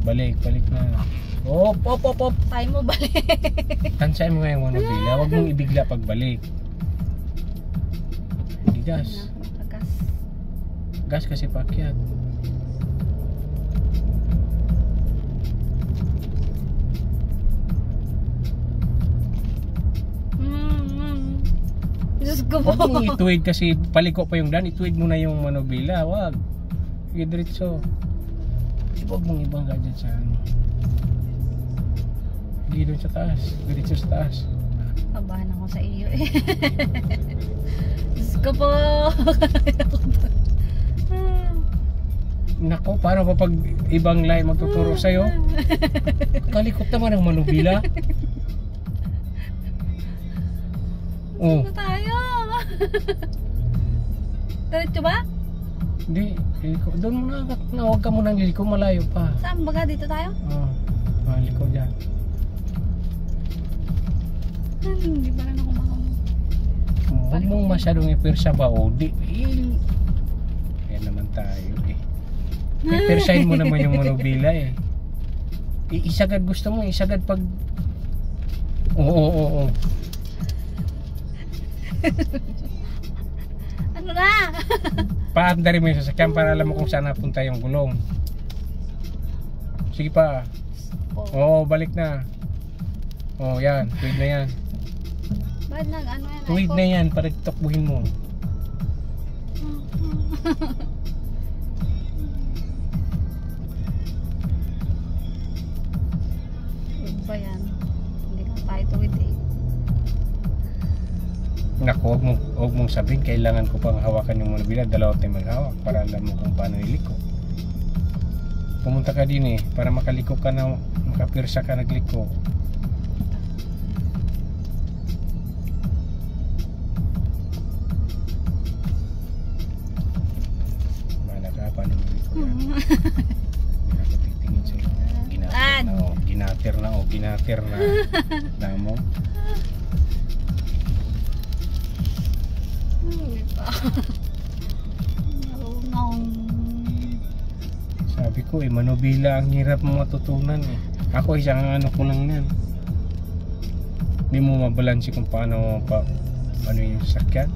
Balik na. Op. Tayo mo balik. Tansay mo nga yung manubila. Huwag mong ibigla pagbalik. Hindi gas. Gas. Gas kasi pakyat. Diyos ko po. Huwag mong ituwid kasi paliko pa yung daan. Ituwid mo na yung manubila. Huwag. Sige, diretso. Huwag mong ibang dyan sa ano. Hindi doon sa taas. Diretso sa taas. Kabahan ako sa iyo eh. Diyos ko po. Nako, paano pa pag ibang line magtuturo sa'yo? Kalikot naman ang manubila. Oh. Ano tayo? Diretso ba? Hindi, doon mo na, huwag ka munang liliko, malayo pa. Saan baga? Dito tayo? Oo, liko dyan. Hindi pa rin ako makamot. Huwag mong masyadong ipirsa ba o di. Yan naman tayo eh. Ipirsahin mo naman yung manubila eh. Isagad gusto mo, isagad pag... Oo. Ano na? Paandarin mo yung sasakyan para alam mo kung saan napunta yung gulong. Sige pa. Oo, balik na. Oo, yan. Tuwid na yan. Bakit nag ano yan? Tuwid na yan para takbuhin mo. Tuwid ba yan? Hindi ka tayo tuwid eh. Naku, huwag mong sabihin kailangan ko pang hawakan yung manubila. Dalawa tayo maghawak para alam mo kung paano iliko. Pumunta ka din eh para makaliko ka na, makapirsa ka nagliko. Bahala ka, paano maliko yan? Hindi ako titingin sa'yo. Ginatir na. Damo. Sabi ko eh, manubila ang hirap mo matutunan eh. Ako isang ano ko lang yan. Hindi mo mabalansi kung paano ano yung sasakyan.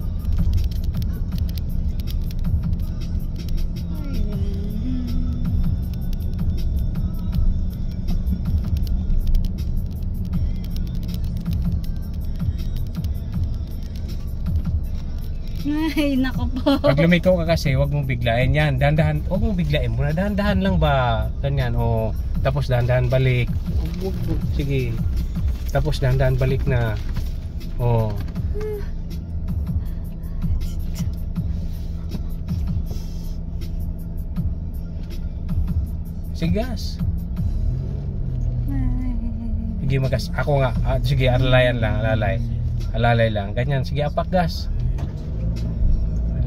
Ay, nako po. Pag lumiko ka kasi, huwag mong biglain yan. Dahan-dahan, huwag mong biglain muna. Dahan-dahan lang ba? Ganyan, o. Tapos dahan-dahan balik. Sige. Tapos dahan-dahan balik na. O. Sigas. Sige, magas. Ako nga. Sige, alalayan lang. Alalay lang. Ganyan. Sige, apak gas.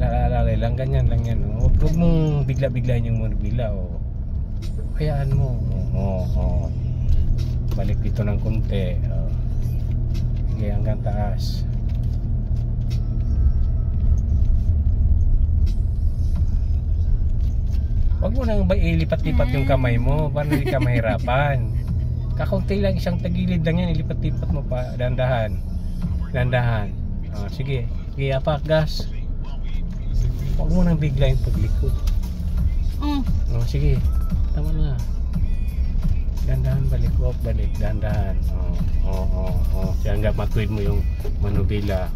Alalay lang, ganyan lang yan. Huwag mong bigla-biglayin yung manubila. Hayaan mo. Balik dito ng konti. Sige, hanggang taas. Huwag mo nang ilipat-lipat yung kamay mo para hindi ka mahirapan. Kakaunti lang, isang tagilid lang yan. Ilipat-lipat mo pa. Dahan-dahan. Sige, apak gas. Huwag mo nang bigla yung paglikod. Sige, tama na. Dahan-dahan balik, dahan-dahan. Kaya hanggang matuwid mo yung manubila.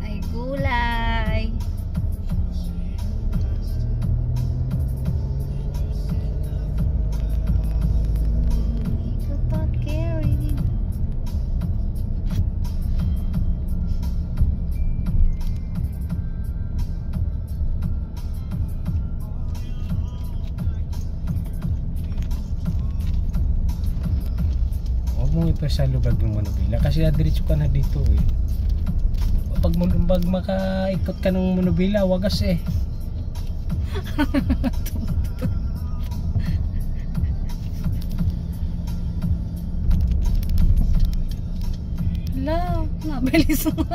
Ay, gulay. Mo ipasa lubag ng manubila kasi diretso ka na dito eh. Pag makaikot ka ng manubila, wagas eh. Hala, mabilis mo.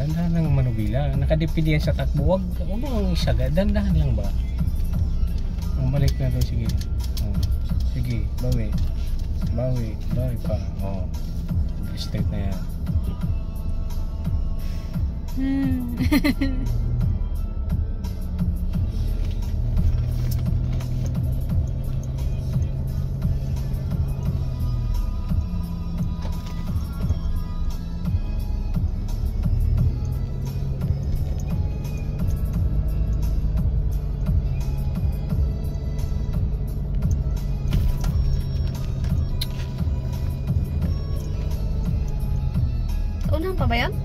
Dahan-dahan lang manubila. Nakadepende yan sa takbo. Wag mong isaga. Dahan-dahan lang ba? Balik na doon. Sige. Sige. Bawi. Bawi pa. Straight na yan. Unahan pa ba yan?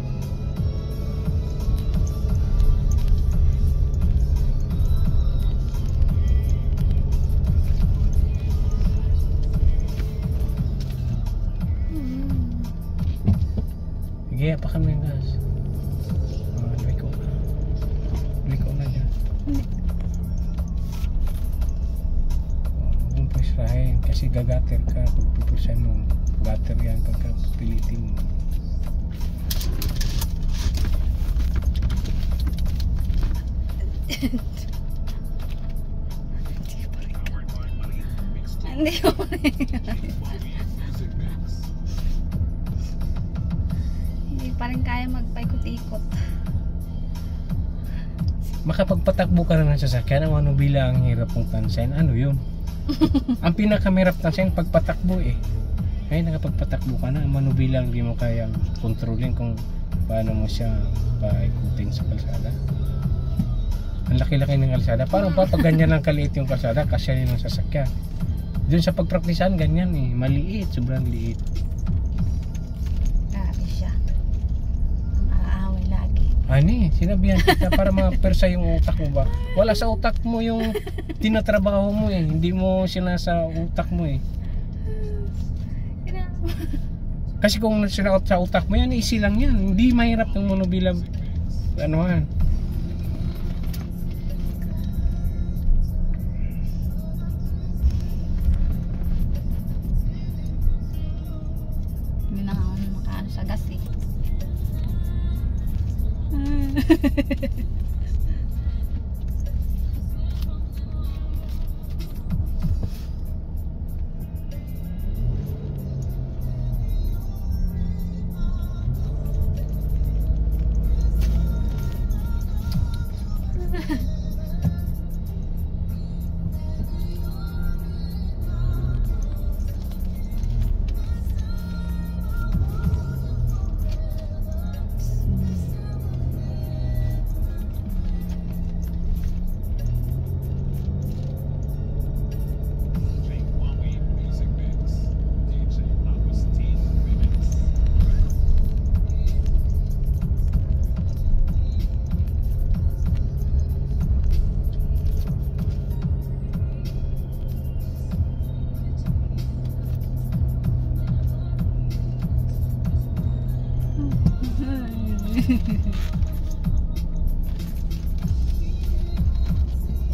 Sige, apakan mo yung gas. Liko na. Liko na dyan. Huwag mong pusrahin kasi gagater ka pag pupusan mo. Gater yan pagka pilitin mo. Hindi ko hindi pa rin kaya magpaikot-ikot. Makapagpatakbo ka na ng sasakyan, ang manubila ang hirap mong tansayin. Ano yun? Ang pinakamahirap tansayin pagpatakbo eh. Kaya nakapagpatakbo ka na, ang manubila hindi mo kayang kontrolin kung paano mo siya paikutin sa kalsada. Ang laki-laki ng kalsada. Parang papaganyan lang kaliit yung kalsada kasi yun ang sasakyan. Doon sa pagpraktisan, ganyan eh. Maliit, sobrang liit. Grabe siya. Aaway lagi. Ani, sinabihan kita para mapersa yung utak mo ba? Wala sa utak mo yung tinatrabaho mo eh. Hindi mo sila sa utak mo eh. Kasi kung sinaot sa utak mo yan, easy lang yan. Hindi mahirap yung monobila. Anuhan. Hindi na ako makaano sa gas eh.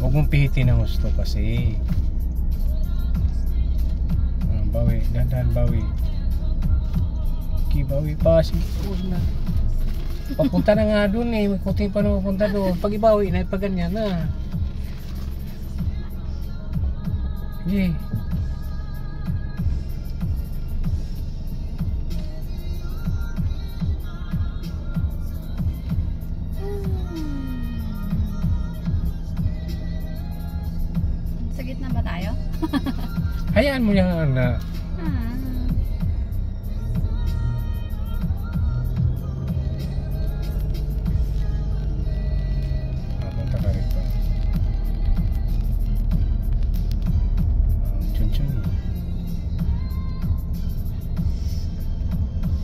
Huwag mong pihitin ang gusto kasi. Bawi, dahan-dahan bawi. Okay, bawi pa. Sige, na. Papunta na nga doon eh. May kunti pa na papunta doon. Pag ibawi na, pag ganyan na. Sige. Sa gitna ba tayo? Hayaan mo yung na. Punta ka rito. Chun-chun.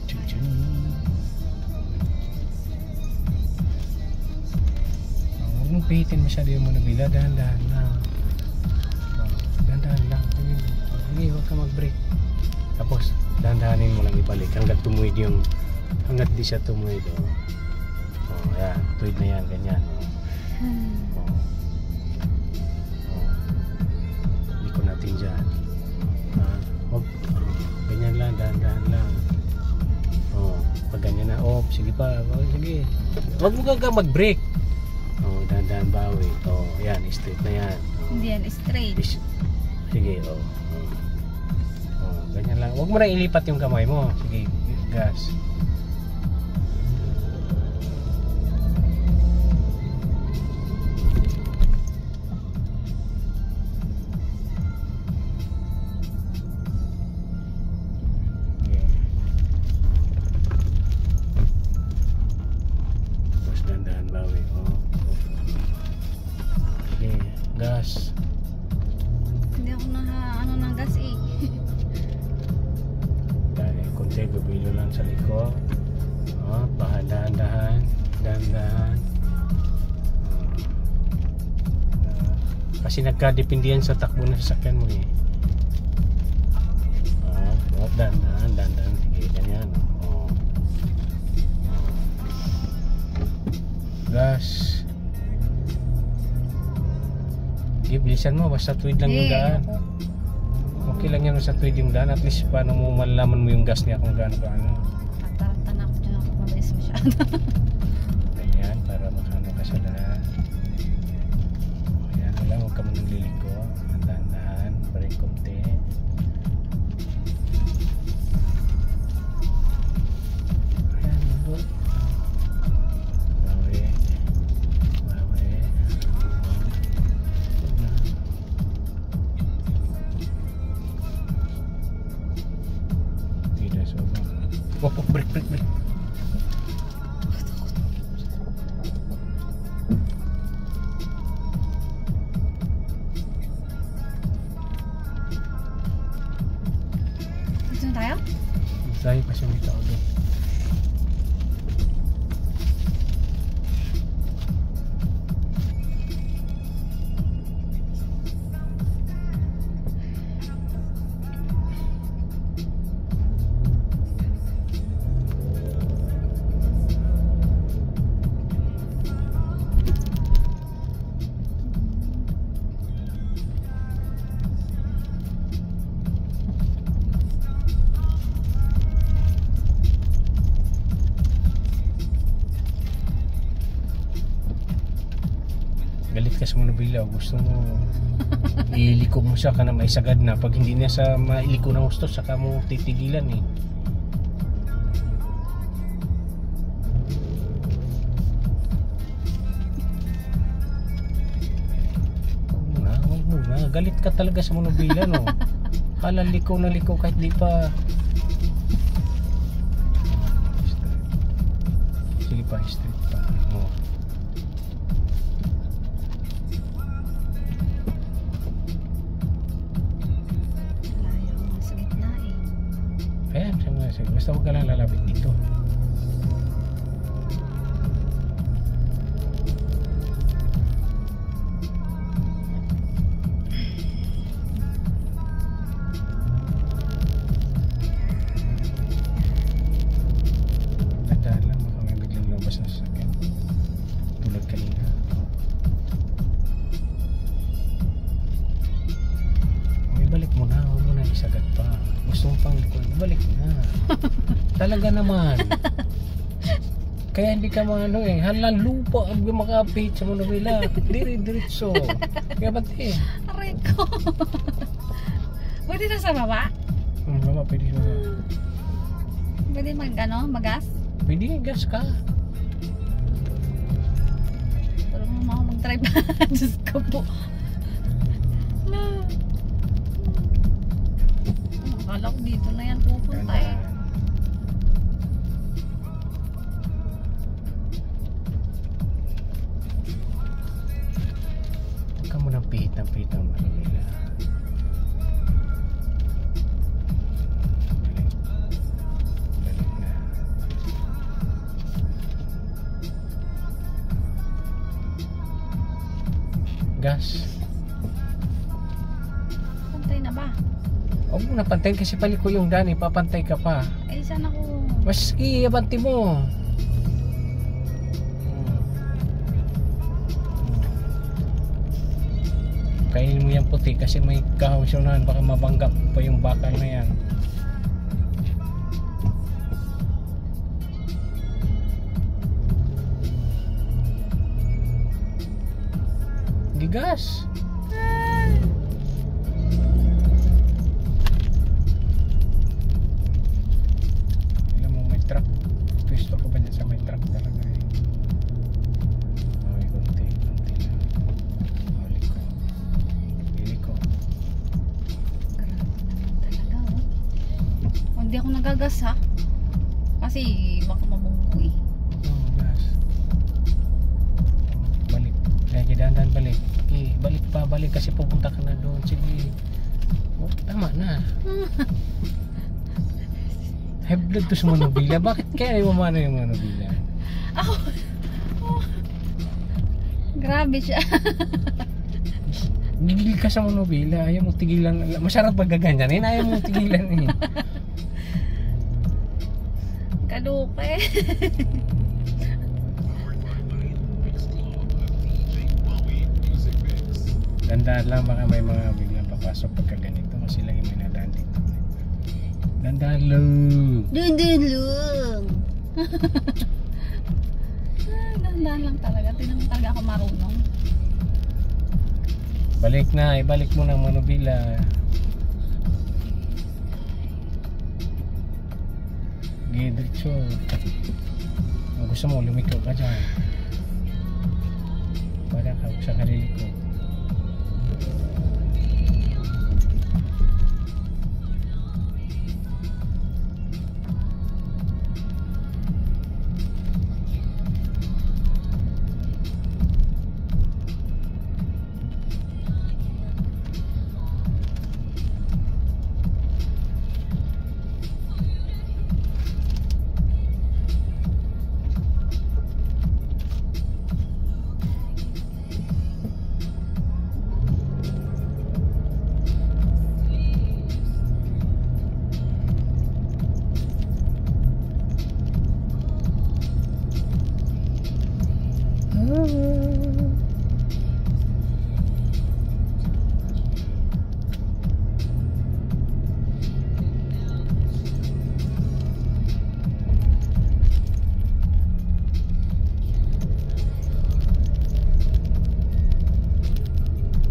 Chun-chun. Huwag mong pihitin masyado yung monobila. Dahan-dahan lang. Dahan-dahan lang. Hindi, huwag ka mag-brake. Tapos, dahan-dahanin mo lang ibalik hanggat tumuwid yung hanggat di siya tumuwid. Ayan, tuwid na yan, ganyan. Liko natin dyan. Huwag, ganyan lang, dahan-dahan lang. Pag ganyan na, oh, sige pa, oh, sige. Huwag mo kang mag-brake. Oh, dahan-dahan bawi. Oh, yan, straight na yan. Oh. Hindi yan straight. Sige, oh. Oh, ganyan lang. Huwag mo na ilipat yung kamay mo. Sige, gas. Gas. Hindi ako ano ng gas eh. Dahil konti gabilo lang sa likod. Oh, dahan-dahan. Dahan-dahan. Kasi nagkadepende yan sa takbo ng sasakyan mo eh. Oh, dahan-dahan, dahan-dahan. Sige, ganyan. Oh. Gas. Sige, bilisan mo, basta tuwid lang yung daan. Okay lang yan sa tuwid yung daan. At least paano mo malalaman mo yung gas niya kung gaano ka ano. Tataranta na ako dyan ako mabilis masyado. Ganyan, para makano ka sa daan. Ayan, wala, huwag ka mo nagliliko. Dahan-dahan, balik konti. Ayan, mabot. Bawi. Bawi. Oh, break. Gusto na tayo? Tayo kasi may tao doon. Galit ka sa manubila, gusto mo iliko mo siya ka na maisagad na. Pag hindi niya sa mailiko na gusto, saka mo titigilan eh. Huwag muna, galit ka talaga sa manubila, no? Kala liko na liko kahit di pa. Sige pa, straight pa. Oh. Ayan, basta huwag ka lang lalapit dito. Tandaan lang, baka may biglang lumabas na sasakyan. Tulad kanina. Ibalik mo na, huwag mo na isagat pa. Gusto mo pang likod, ibalik mo na. Talaga naman. Kaya hindi ka maano eh, halang lupa ang makapit sa manubila. Diretso. Kaya ba't eh? Aray ko. Pwede na sa baba? Baba, pwede sa baba. Pwede magas? Pwede, gas ka. Tulungan mo ako mag-drive. Diyos ko po. Akala ko dito na yan pupunta eh. Huwag ka mo nang pihit ang manubila. Balik na. Gas. Pantay na ba? Huwag mo napantayin kasi paliko yung daan, papantay ka pa. Eh, saan ako? Maski, abanti mo. Kainin mo yung puti kasi may kahawsunan, baka mabangga pa yung bakal na yan. Gigas. Alam mo may truck. Pwesto ko ba dyan sa may truck talaga eh. Okay, konti lang. Huli ko. Grabe naman talaga, oh. Hindi ako nagagas, ha? Kasi baka mabunggo eh. Oh, gas. Balik. Kaya dahan-dahan balik. Okay, balik kasi pupunta ka na doon. Sige. Oh, tama na. High blood to sa manubila. Bakit kaya yung mamano yung manubila? Ako. Oh. Grabe siya. Gigil ka sa manubila. Ayaw mo tigilan. Masarap pag gaganyan. Ayaw mo tigilan eh. Kaluke. Dandaan lang, baka may mga biglang papasok pagka ganito kasi lagi may nadaan dito. Dandaan lang. Dun lang. Dahan lang talaga. Tinang talaga ako marunong. Balik na, ibalik mo ng manubila. Diretso. Kung gusto mo, lumiko ka dyan. Para ka sa kaliliko.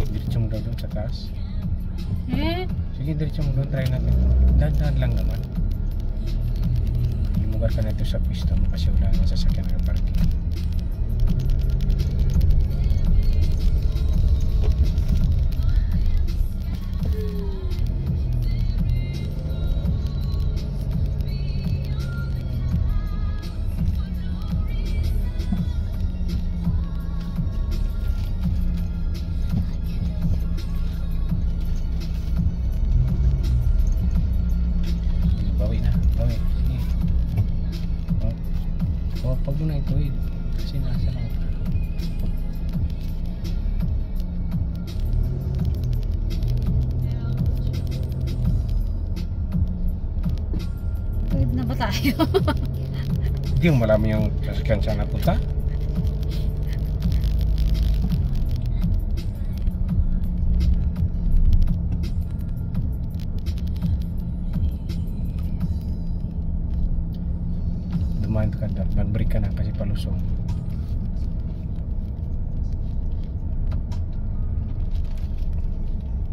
Diretso mo daw doon sa taas. Sige, diretso mo doon. Try natin. Dahan-dahan lang naman. Lumugar ka na ito sa pista mo kasi wala nga sasakyan ng parking. Bawi na, bawi. Sige. Pag mo na ito eh. Kasi nasa lang ka. Pwede na ba tayo? Hindi mo malaman yung sasakyan saan napunta. Dumaan ka doon, mag-break ka na kasi palusong.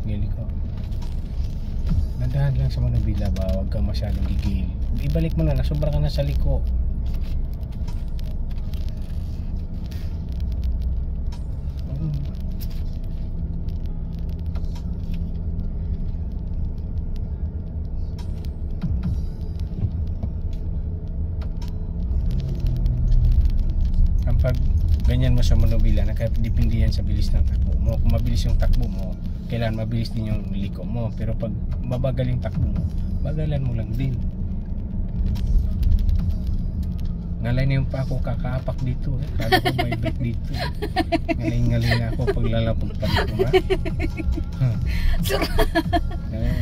Gili ko. Nandahan lang sa manubila ba, huwag kang masyadong gigil. Ibalik mo na, nasobra ka na sa liko. Ang pag ganyan mo sa manubila, nakadepende yan sa bilis ng takbo mo. Kung mabilis yung takbo mo, kailangan mabilis din yung liko mo. Pero pag mabagal yung takbo mo, bagalan mo lang din. Ngalay na yung pa ako kakaapak dito. Kala ko may break dito. Ngalay na ako pag lalapag pa dito ma.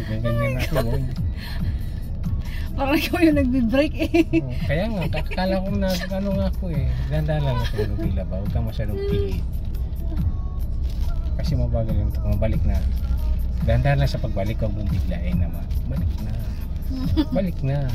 Ganyan ako. Parang ikaw yung nagbe-break eh. Kaya nga, kakala ko na ano nga ako eh. Ganda lang ako ng pila ba? Huwag kang masyadong pilit. Kasi mabagal yung mabalik na. Dahan-dahan lang sa pagbalik, huwag mong biglain naman. Balik na. Balik na.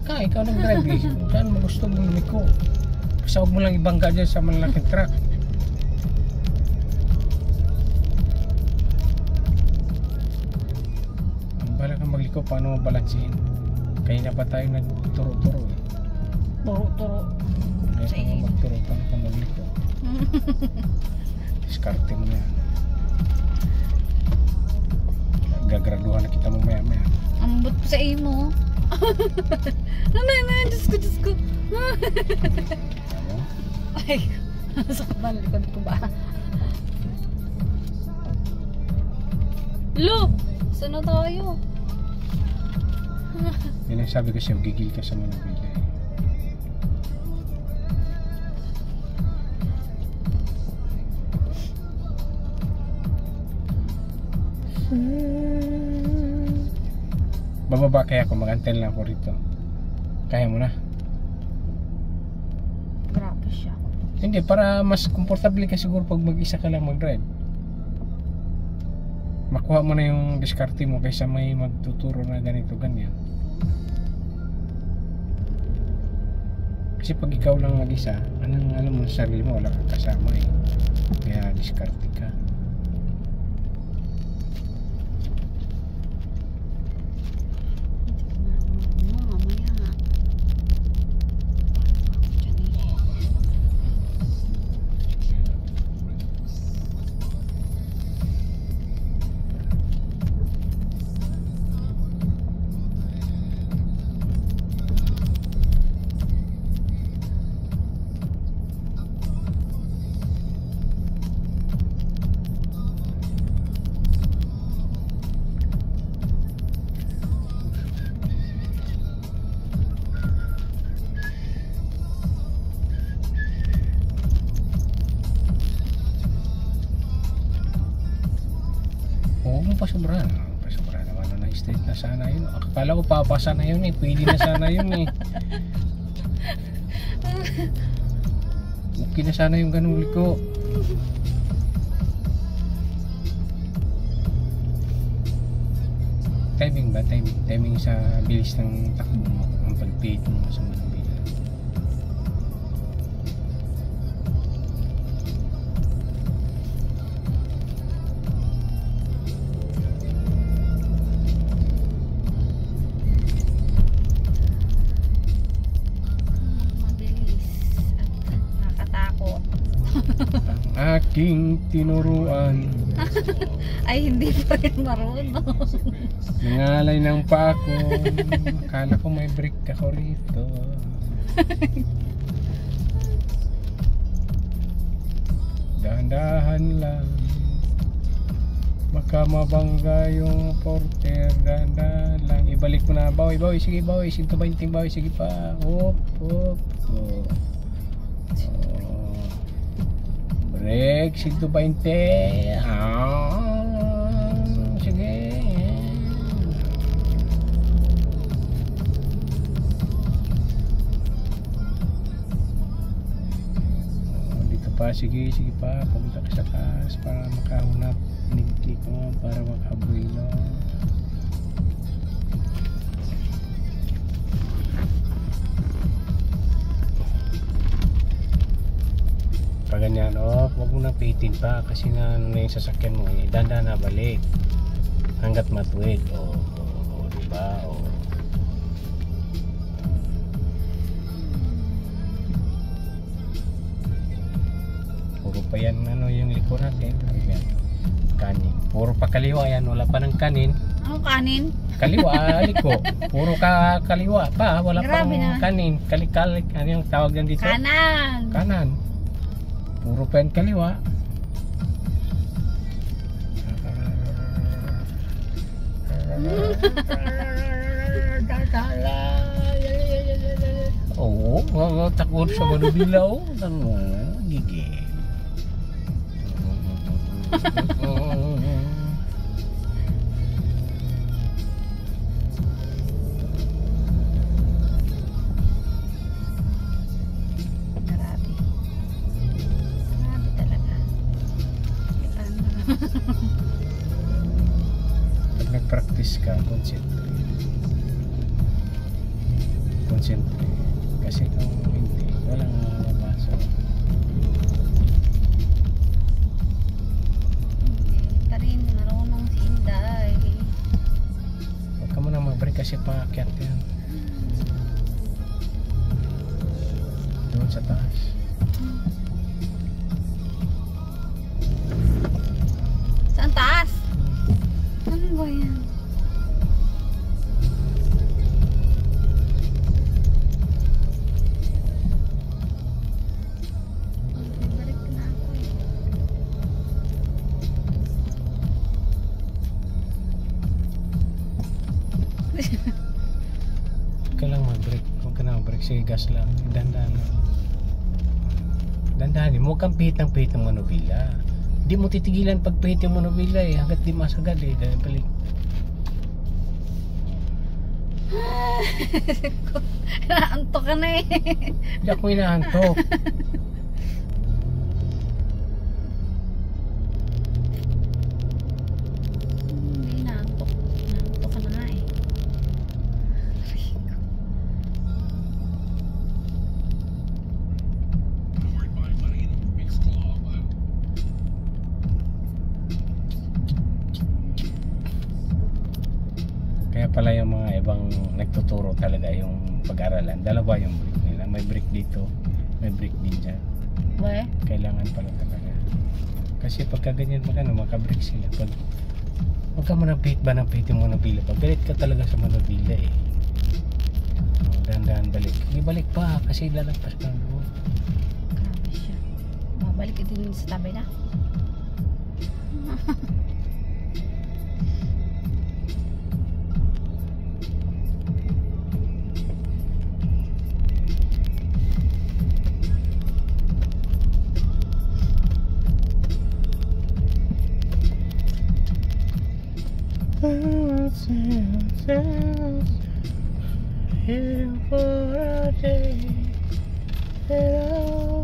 ka, ikaw nag-drive eh. Saan mo gusto mo lumiko? Basta huwag mo lang ibangga dyan sa malalaking truck. Ang bala kang magliko, paano mo balansin? Kaya na pa tayo nagturo-turo eh. Turo-turo. Kaya ka nga magturo, paano ka magliko? Diskarte mo na yan. Gagraduhan na kita mo maya-maya. Ambot ko sa imo. Diyos ko. Ano? Ay, sakit ba? Likod ko ba? Lo! Saan na tayo? Yan ang sabi ko sa'yo, gigil ka sa Manubila eh. Bababa kaya ako, mag-antay lang ako rito. Kaya mo na? Grabe siya. Hindi, para mas komportable ka siguro pag mag-isa ka lang mag-drive. Makuha mo na yung diskarte mo kaysa may magtuturo na ganito, ganyan. Kasi pag ikaw lang mag-isa, anong alam mo sa sarili mo, wala kang kasama eh. Kaya diskarte ka. Mamaya. Huwag mo pasobrahan. Pasobrahan naman na straight na sana yun. Akala ko papasa na yun eh. Pwede na sana yun eh. Okay na sana yung ganun liko. Timing ba? Timing. Timing sa bilis ng takbo mo. Ang pag-pay mo sa Manubila. Mabilis at nakatakot. Ang aking tinuruan. Ay, hindi pa rin marunong. Nangalay ng pako. Akala ko may brick ako rito. Dahan-dahan lang. Baka mabangga yung porter. Dahan-dahan lang. Ibalik mo na. Bawi, bawi. Sige, bawi. 120 bawi. Sige pa. Hop, hop. Oh. Break. 120. Sige. Dito pa. Sige, sige pa. Pumunta ka sa taas para makahunap. Nigti ko para makabuelo. Pag ganyan, huwag mo na pitin pa kasi na yung sasakyan mo eh, danda na balik hanggat matuwid. Diba? Puro pa yan yung liko natin. Ayan. Kanin. Puro pa kaliwa yan, wala pa ng kanin. Ano kanin? Kaliwa, liko. Puro kaliwa pa, wala Grabe pang naman. kanin. Kalik-kalik, ano yung tawag yan dito? Kanan! Kanan. Puro pa yan kaliwa. Oo, takot sa Manubila. Gigil. Grabe. Grabe talaga. Pag nag-practice ka, concentrate. concentrate. Kasi kung hindi, walang mapasok. Hindi ka rin marunong si Inday. Huwag ka muna mag-break kasi paakyat yan. Doon sa taas. Saan taas? Ano ba yan? Balik na ako eh. Huwag ka lang mag-break. Huwag ka na mag-break. Sige, gas lang. Dandahan lang. Dandahan. Huwag kang pihit ng manubila. Hindi mo titigilan pag pihit yung manubila eh. Hanggat di masagad eh. Dahil balik. Naantok ka na eh. Hindi ako inaantok. Hindi naantok. Naantok ka na nga eh. Powered by Marine Mixed Club. Kaya pala yung mga ibang nagtuturo talaga yung pag-aralan. Dalawa yung break nila. May break dito. May break din dyan. Ba? Kailangan pala talaga. Kasi pagka ganyan maka-break sila. Pag huwag ka mo ng pihit ba ng pihit yung manubila. Pag galit ka talaga sa manubila eh. Dahan-dahan balik. Hindi balik pa kasi lalagpas ka ng loob. Grabe siya. Babalik ito din sa tabi na. Here for a day, hello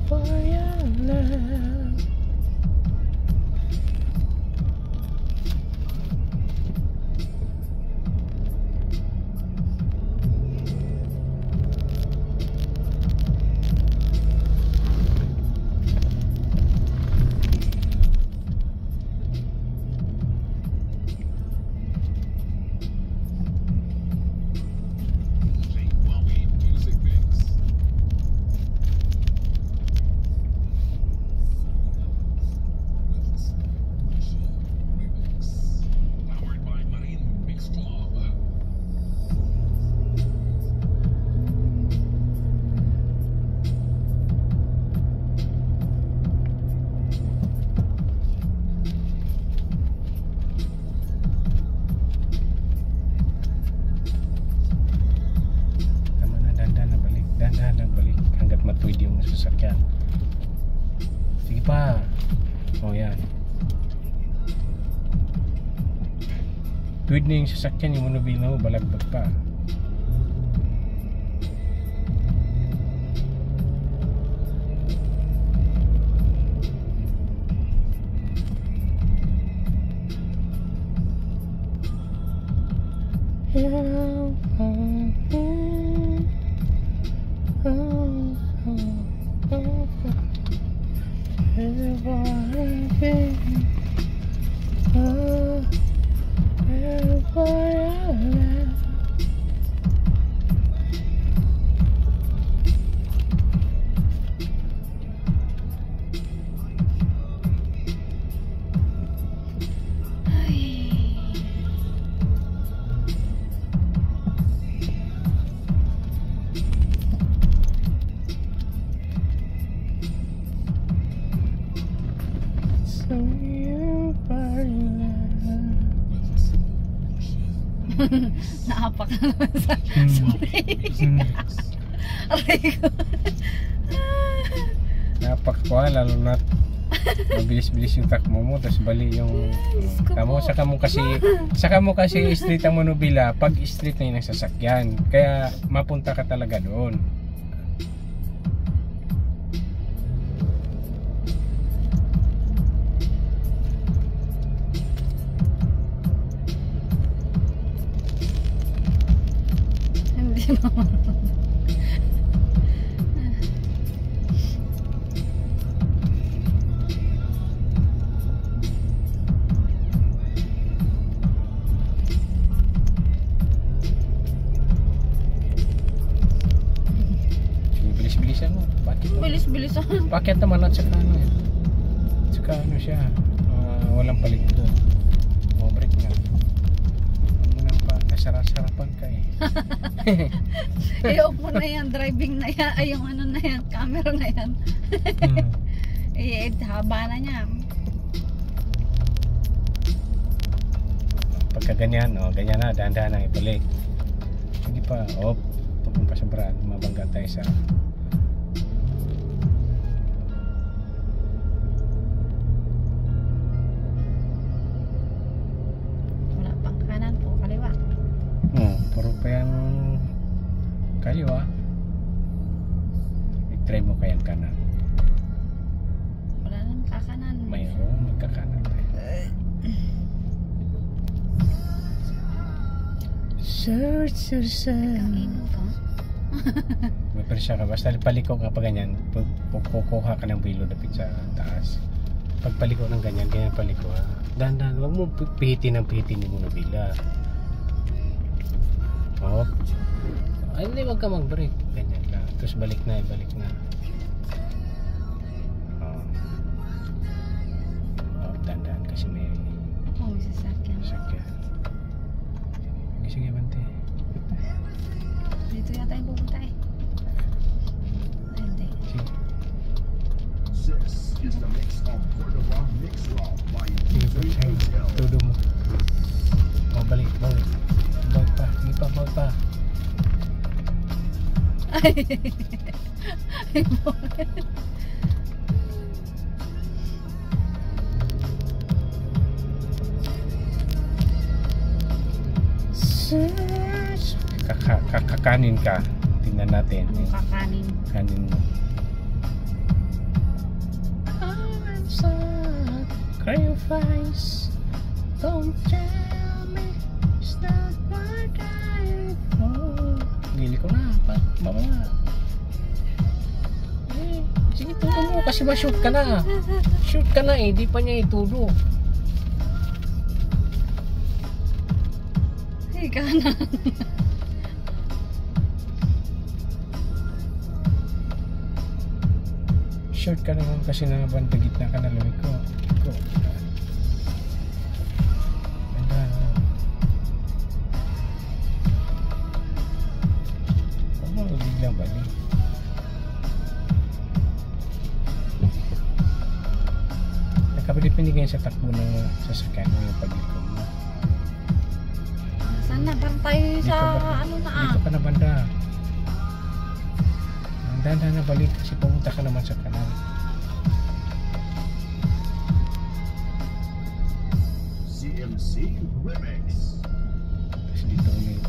for your love. Huawei Music Mix. Remix. Powered by Marine Mixed Club. Tama na, dahan-dahan na balik. Dahan-dahan lang balik hanggat matuwid yung sasakyan. Sige pa. O yan. Tuwid na yung sasakyan, yung manubila mo, balagbag pa. Naapak na naman sa aray ko. Napakwa, lalo na mabilis-bilis yung takbo mo, tapos bali yung tamo, saka mo kasi street ang manubila pag street na yun ang sasakyan, kaya mapunta ka talaga doon. Bilis-bilisan mo. Bakit? Bilis-bilisan. Bakit naman at saka ano eh. Saka ano siya. Walang palit doon. Brake na. Ano nang pa. Nasarap-sarapan ka eh. I-off mo na yan. Driving na yan. Ay, yung ano na yan. Camera na yan. Haba na niya. Pagka ganyan, ganyan na. Dahan-dahan na ibalik. Hindi pa. Pagpun pa sa brand. Mabangga tayo sa puro pa yan kaliwa. I-try mo kayang kanan. Wala nang kakanan. Mayroon magkakanan tayo. Search Kaino ka? may presya ka. Basta paliko ka pa ganyan. Kukuha ka ng bilo dapit sa taas. Pag paliko ng ganyan paliko ha. Dahan-dahan. Huwag mo pihitin mo na bila. Ay, hindi, wag ka mag-brake. Ganyan lang. Tapos balik na. Dandan kasi may sasakyan. Sige, bante. Dito yata yung pupunta eh. Ay, hindi. Sige. This is the mix of Cordova Mix Raw by Sige pa, DJHL. todo mo. Balik pa. Sige pa. Ay. Kakanin ka. Tingnan natin. Ano kakanin? Kanin mo. Sacrifice. Don't tell me it's not what I want. Gili ko na. Mamaya. Sige, tudo mo. Kasi ma-shoot ka na. Shoot ka na eh. Di pa niya itudo. Ay, kanan. Short ka naman kasi na banda gitna ka na lamig ko. Ganda. Huwag mo biglang balik. Nakapilipin sa takbo ng sasakyan mo yung pagliko mo. Saan na? Parang tayo sa ano na Dito ka na banda. Dahan-dahan na balik kasi pumunta ka naman sa kanan. CMC Remix. Kasi dito ulit.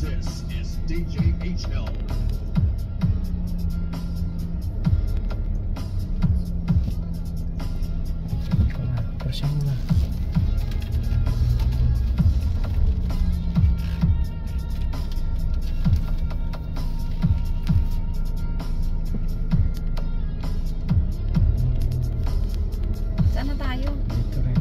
This is DJHL. Ikaw na. Persen mo na. Saan na tayo? Dito rin.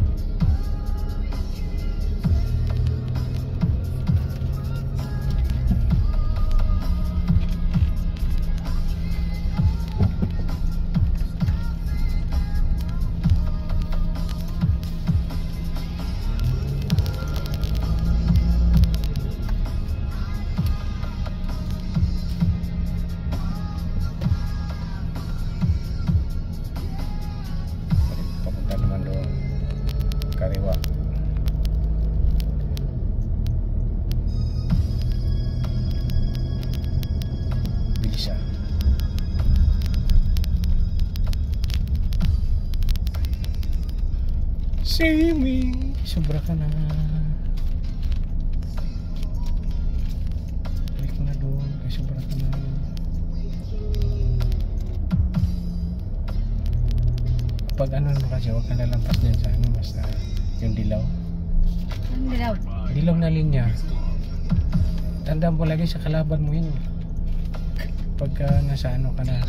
Papunta naman doon. Kariwa. Bilis siya. See me. Sobra ka na. Balik mo na doon. Ay, sobra ka na. Pag ano mo kasi, huwag ka nalampas din sa ano, basta yung dilaw. Ano dilaw? Dilaw na linya. Tandaan mo lagi sa kalaban mo yun. Pagka nasa ano ka na,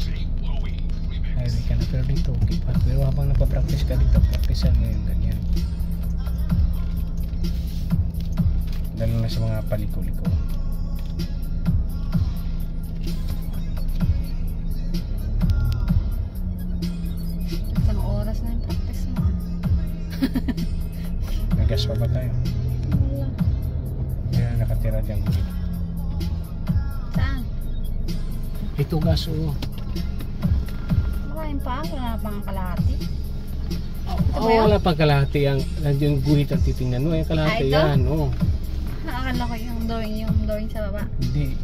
highway ka na. Pero dito, okay pa. Pero habang nagpa-practice ka dito, practicean mo yung ganyan. Lalo na sa mga paliko-liko. Isang oras na yung practice mo. Nagas pa ba tayo? Wala. Kaya nakatira dyan gulit. Saan? Ito gas o. Maraming pa. Wala na pang kalahati. Ito ba Oh, yun? wala pang kalahati ang yung guhit ang titingnan mo. Yung kalahati ito? yan. Oh. Akala ko yung drawing sa baba. Hindi.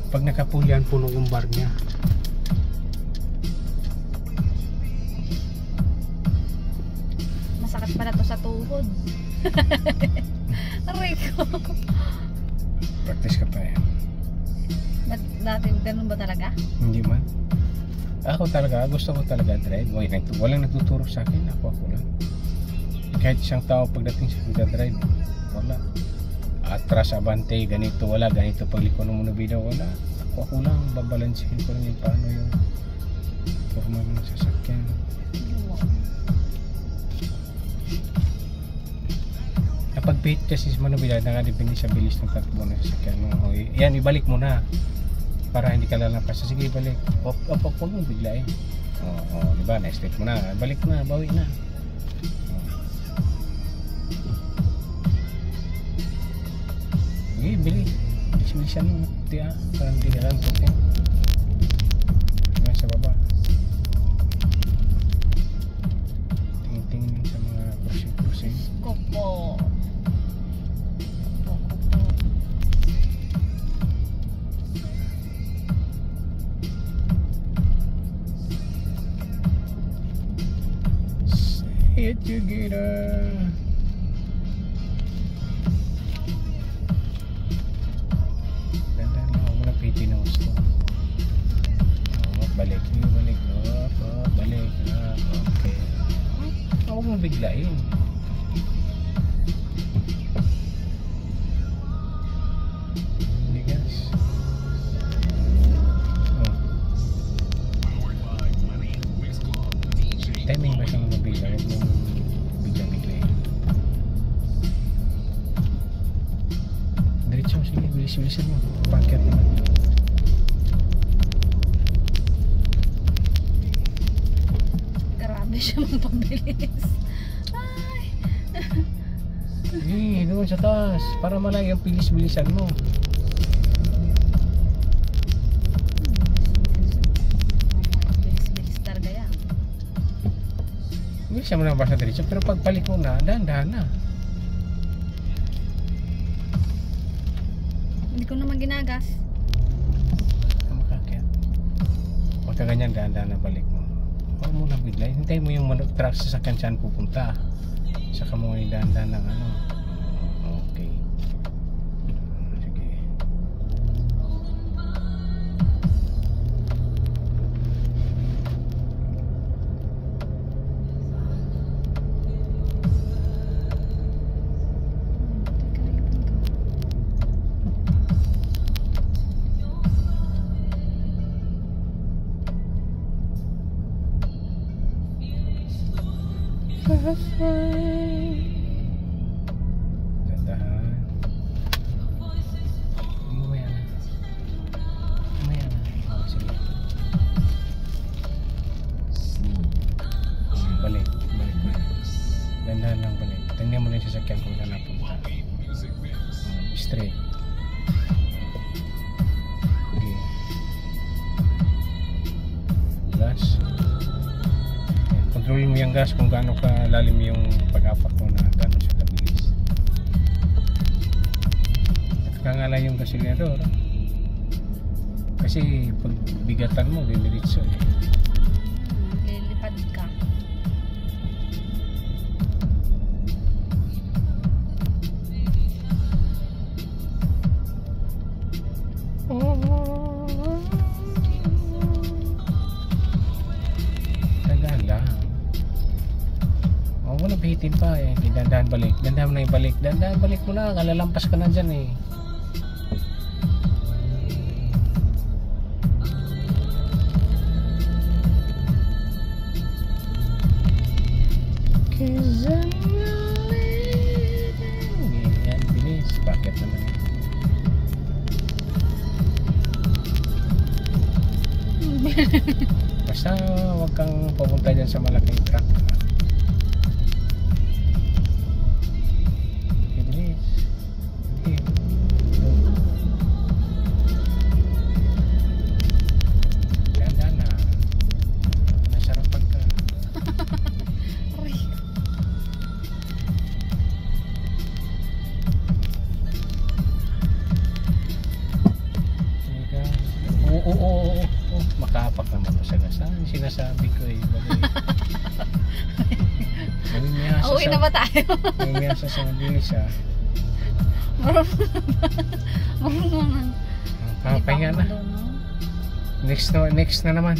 Pag nakapulyan, puno yung bar niya. Masakit pala to sa tuhod. Aray ko. Practice ka pa eh. Ba't dati ganun ba talaga? Hindi man. Ako talaga, gusto ko talaga drive. Walang nagtuturo sa akin. Ako lang. Kahit isang tao pagdating sa pagdadrive, wala. Atras, abante, ganito, wala. Ganito pagliko ng monobida, wala. Ako lang, babalansihin ko lang yung paano yung forma ng sasakyan. Kapag bait kasi sa manubila, nakadepende sa bilis ng takbo ng sasakyan mo. O, yan, ibalik mo na para hindi ka lalampas. Sige, ibalik. Huwag mo biglain. O, diba? Na-step mo na. Balik na, bawi na. Sige, bili. Bilis-bilisan mo. Tiya, parang hindi ka lang putin. Yan sa baba. Tingin-tingin sa mga crossing-crossing. Kopo. Say it together. Dandan lang, huwag mo na pipinos to. Balik, balik, balik, okay. Huwag mo biglain. Bigas. Powered by Marine Mix Club, DJ Timing ba siyang nabigla? Huwag mong bigla-biglain. Diretso, sige, bilis-bilisan mo. Pangkat naman. Grabe siya magpabilis. Ay. Sige, doon sa taas. Para malayo ang bilis-bilisan mo. Bilis-bilis talaga yan. Bilisan mo na basta diretso. Pero pagbalik mo na, dahan-dahan na. Hindi ko naman ginagas. Ang makakyat. Pagka ganyan, dahan-dahan na balik mo. Huwag mo na bigla. Hintay mo yung truck sa sakyan saan pupunta. Saka mo yung dahan-dahan ng ano. Okay. Sige. Dahan-dahan. Mamaya na. Mamaya na. Oh, sige. Balik. Balik mo. Dahan-dahan lang balik. Tingnan mo na yung sasakyan kung saan napunta. Music Mix. Straight. Okay. Gas. Ayan, kontrolin mo yung gas kung gaano ka lalim yung pag-apak mo na gaano siya kabilis. Nakakangala yung gasolinador. Kasi pag bigatan mo, diniritso eh. Lilipad ka. Dandahan lang. Huwag mo na pihitin pa eh. Dandahan balik. Dandahan mo na ibalik. Dandahan balik mo na. Kalalampas ka na dyan eh. is a Yan, bilis. Bakit naman yan? Basta wag kang pupunta dyan sa malaking truck. Bilis. Okay. Ganda na. Nasarapan ka. Aray. Teka. Oo. Makapak naman masagasan. Sinasabi ko eh. Uwi na ba tayo? Umiyasa sa bilis ah. Marunong na. Papahinga na. Next na naman.